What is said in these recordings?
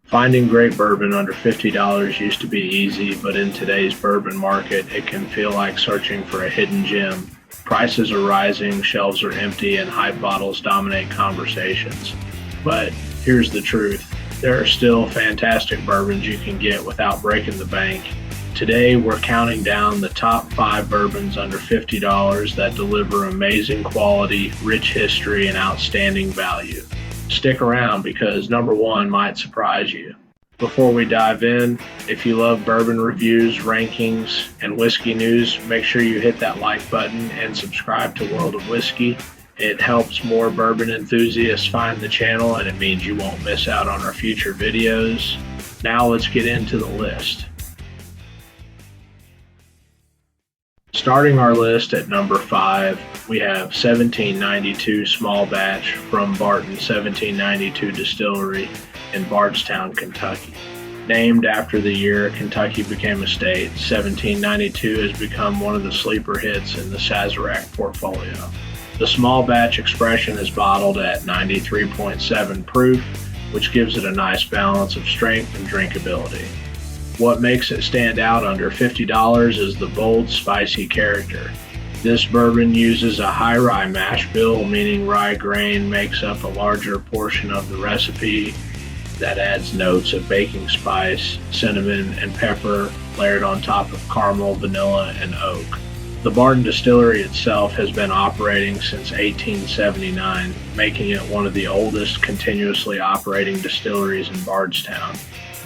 Finding great bourbon under $50 used to be easy, but in today's bourbon market, it can feel like searching for a hidden gem. Prices are rising, shelves are empty, and hype bottles dominate conversations. But here's the truth. There are still fantastic bourbons you can get without breaking the bank. Today, we're counting down the top 5 bourbons under $50 that deliver amazing quality, rich history, and outstanding value. Stick around because number 1 might surprise you. Before we dive in, if you love bourbon reviews, rankings, and whiskey news, make sure you hit that like button and subscribe to World of Whiskey. It helps more bourbon enthusiasts find the channel, and it means you won't miss out on our future videos. Now let's get into the list. Starting our list at number 5, we have 1792 Small Batch from Barton 1792 Distillery in Bardstown, Kentucky. Named after the year Kentucky became a state, 1792 has become one of the sleeper hits in the Sazerac portfolio. The small batch expression is bottled at 93.7 proof, which gives it a nice balance of strength and drinkability. What makes it stand out under $50 is the bold, spicy character. This bourbon uses a high rye mash bill, meaning rye grain makes up a larger portion of the recipe that adds notes of baking spice, cinnamon, and pepper layered on top of caramel, vanilla, and oak. The Barton Distillery itself has been operating since 1879, making it one of the oldest continuously operating distilleries in Bardstown.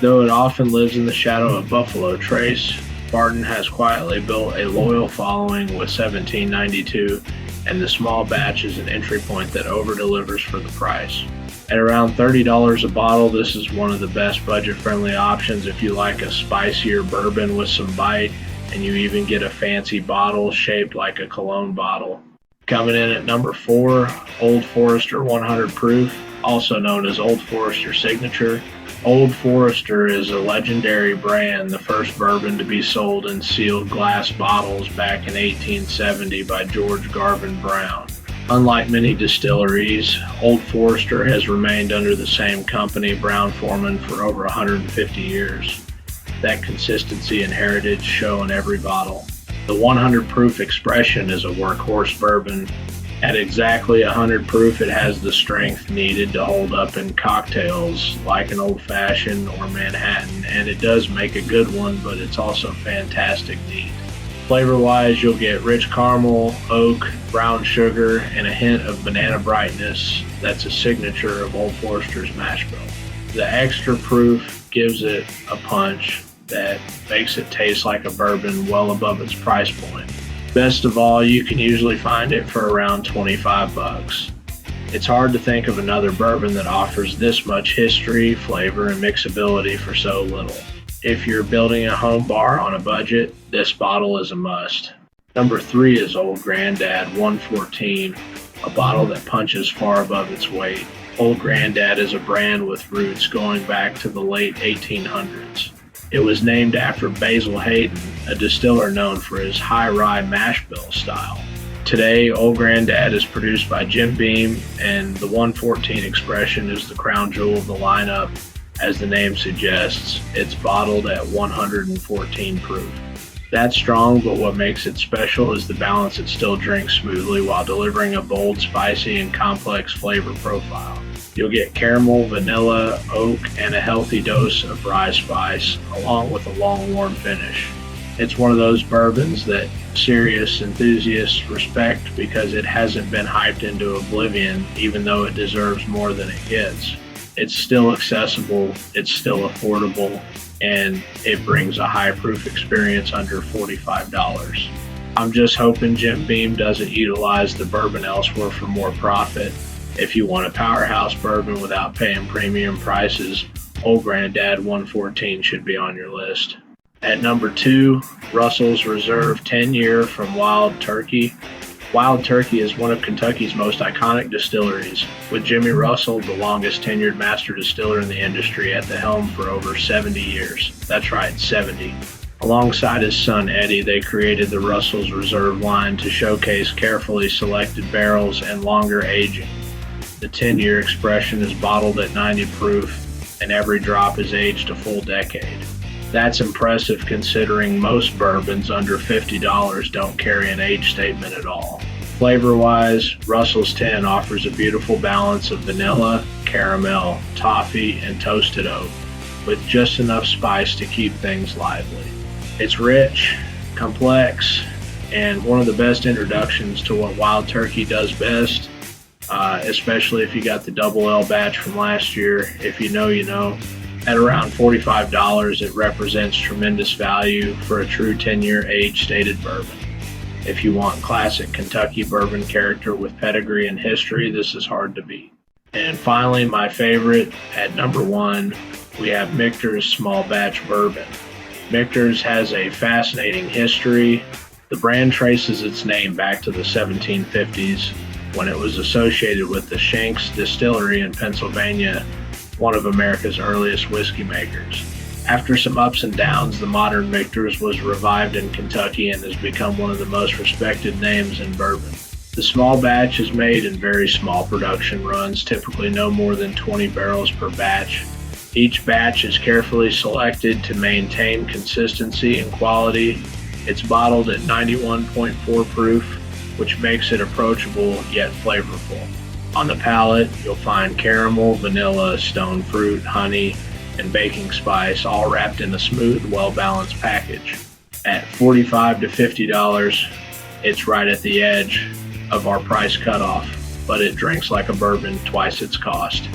Though it often lives in the shadow of Buffalo Trace, Barton has quietly built a loyal following with 1792, and the small batch is an entry point that over-delivers for the price. At around $30 a bottle, this is one of the best budget-friendly options if you like a spicier bourbon with some bite, and you even get a fancy bottle shaped like a cologne bottle. Coming in at number 4, Old Forester 100 Proof, also known as Old Forester Signature. Old Forester is a legendary brand, the first bourbon to be sold in sealed glass bottles back in 1870 by George Garvin Brown. Unlike many distilleries, Old Forester has remained under the same company, Brown-Forman, for over 150 years. That consistency and heritage show in every bottle. The 100 proof expression is a workhorse bourbon. At exactly 100 proof, it has the strength needed to hold up in cocktails like an old-fashioned or Manhattan, and it does make a good one, but it's also fantastic neat. Flavor-wise, you'll get rich caramel, oak, brown sugar, and a hint of banana brightness that's a signature of Old Forester's mash bill. The extra proof gives it a punch that makes it taste like a bourbon well above its price point. Best of all, you can usually find it for around $25. It's hard to think of another bourbon that offers this much history, flavor, and mixability for so little. If you're building a home bar on a budget, this bottle is a must. Number 3 is Old Grandad 114, a bottle that punches far above its weight. Old Grandad is a brand with roots going back to the late 1800s. It was named after Basil Hayden, a distiller known for his high rye mash bill style. Today, Old Grandad is produced by Jim Beam, and the 114 expression is the crown jewel of the lineup. As the name suggests, it's bottled at 114 proof. That's strong, but what makes it special is the balance it still drinks smoothly while delivering a bold, spicy, and complex flavor profile. You'll get caramel, vanilla, oak, and a healthy dose of rye spice, along with a long, warm finish. It's one of those bourbons that serious enthusiasts respect because it hasn't been hyped into oblivion, even though it deserves more than it gets. It's still accessible, it's still affordable, and it brings a high-proof experience under $45. I'm just hoping Jim Beam doesn't utilize the bourbon elsewhere for more profit. If you want a powerhouse bourbon without paying premium prices, Old Grandad 114 should be on your list. At number 2, Russell's Reserve 10-Year from Wild Turkey. Wild Turkey is one of Kentucky's most iconic distilleries, with Jimmy Russell, the longest tenured master distiller in the industry, at the helm for over 70 years. That's right, 70. Alongside his son Eddie, they created the Russell's Reserve line to showcase carefully selected barrels and longer aging. The 10-year expression is bottled at 90 proof, and every drop is aged a full decade. That's impressive considering most bourbons under $50 don't carry an age statement at all. Flavor-wise, Russell's 10 offers a beautiful balance of vanilla, caramel, toffee, and toasted oak, with just enough spice to keep things lively. It's rich, complex, and one of the best introductions to what Wild Turkey does best, especially if you got the double L batch from last year. If you know, you know. At around $45, it represents tremendous value for a true 10-year age-stated bourbon. If you want classic Kentucky bourbon character with pedigree and history, this is hard to beat. And finally, my favorite, at number 1, we have Michter's Small Batch Bourbon. Michter's has a fascinating history. The brand traces its name back to the 1750s when it was associated with the Shanks Distillery in Pennsylvania, one of America's earliest whiskey makers. After some ups and downs, the modern Michter's was revived in Kentucky and has become one of the most respected names in bourbon. The small batch is made in very small production runs, typically no more than 20 barrels per batch. Each batch is carefully selected to maintain consistency and quality. It's bottled at 91.4 proof, which makes it approachable yet flavorful. On the palate, you'll find caramel, vanilla, stone fruit, honey, and baking spice, all wrapped in a smooth, well-balanced package. At $45 to $50, it's right at the edge of our price cutoff, but it drinks like a bourbon twice its cost.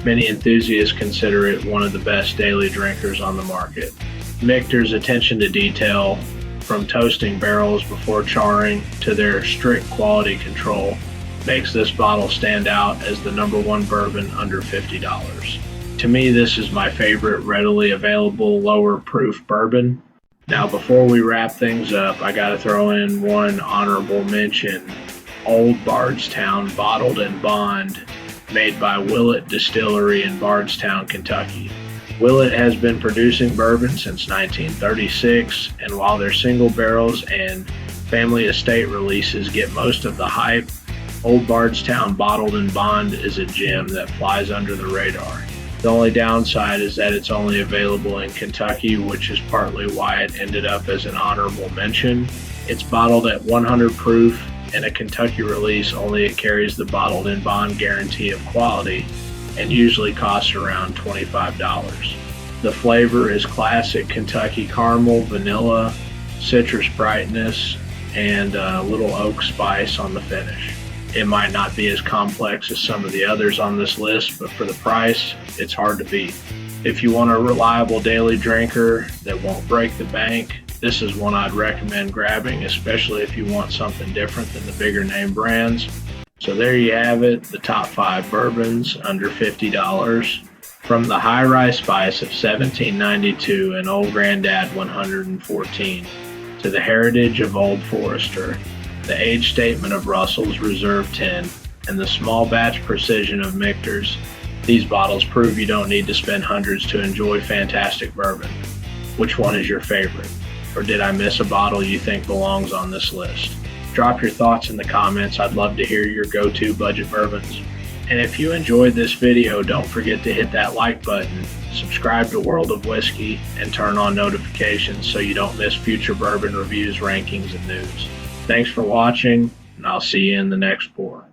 Many enthusiasts consider it one of the best daily drinkers on the market. Michter's attention to detail, from toasting barrels before charring to their strict quality control, makes this bottle stand out as the number 1 bourbon under $50. To me, this is my favorite readily available lower proof bourbon. Now, before we wrap things up, I gotta throw in one honorable mention. Old Bardstown Bottled and Bond, made by Willett Distillery in Bardstown, Kentucky. Willett has been producing bourbon since 1936, and while their single barrels and family estate releases get most of the hype, Old Bardstown Bottled and Bond is a gem that flies under the radar. The only downside is that it's only available in Kentucky, which is partly why it ended up as an honorable mention. It's bottled at 100 proof, and a Kentucky release only carries the bottled in bond guarantee of quality and usually costs around $25. The flavor is classic Kentucky caramel, vanilla, citrus brightness, and a little oak spice on the finish. It might not be as complex as some of the others on this list, but for the price, it's hard to beat. If you want a reliable daily drinker that won't break the bank, this is one I'd recommend grabbing, especially if you want something different than the bigger name brands. So there you have it, the top 5 bourbons under $50. From the High Rye Spice of 1792 and Old Grandad 114, to the Heritage of Old Forester, the age statement of Russell's Reserve 10, and the small batch precision of Michter's, these bottles prove you don't need to spend hundreds to enjoy fantastic bourbon. Which one is your favorite? Or did I miss a bottle you think belongs on this list? Drop your thoughts in the comments. I'd love to hear your go-to budget bourbons. And if you enjoyed this video, don't forget to hit that like button, subscribe to World of Whiskey, and turn on notifications so you don't miss future bourbon reviews, rankings, and news. Thanks for watching, and I'll see you in the next pour.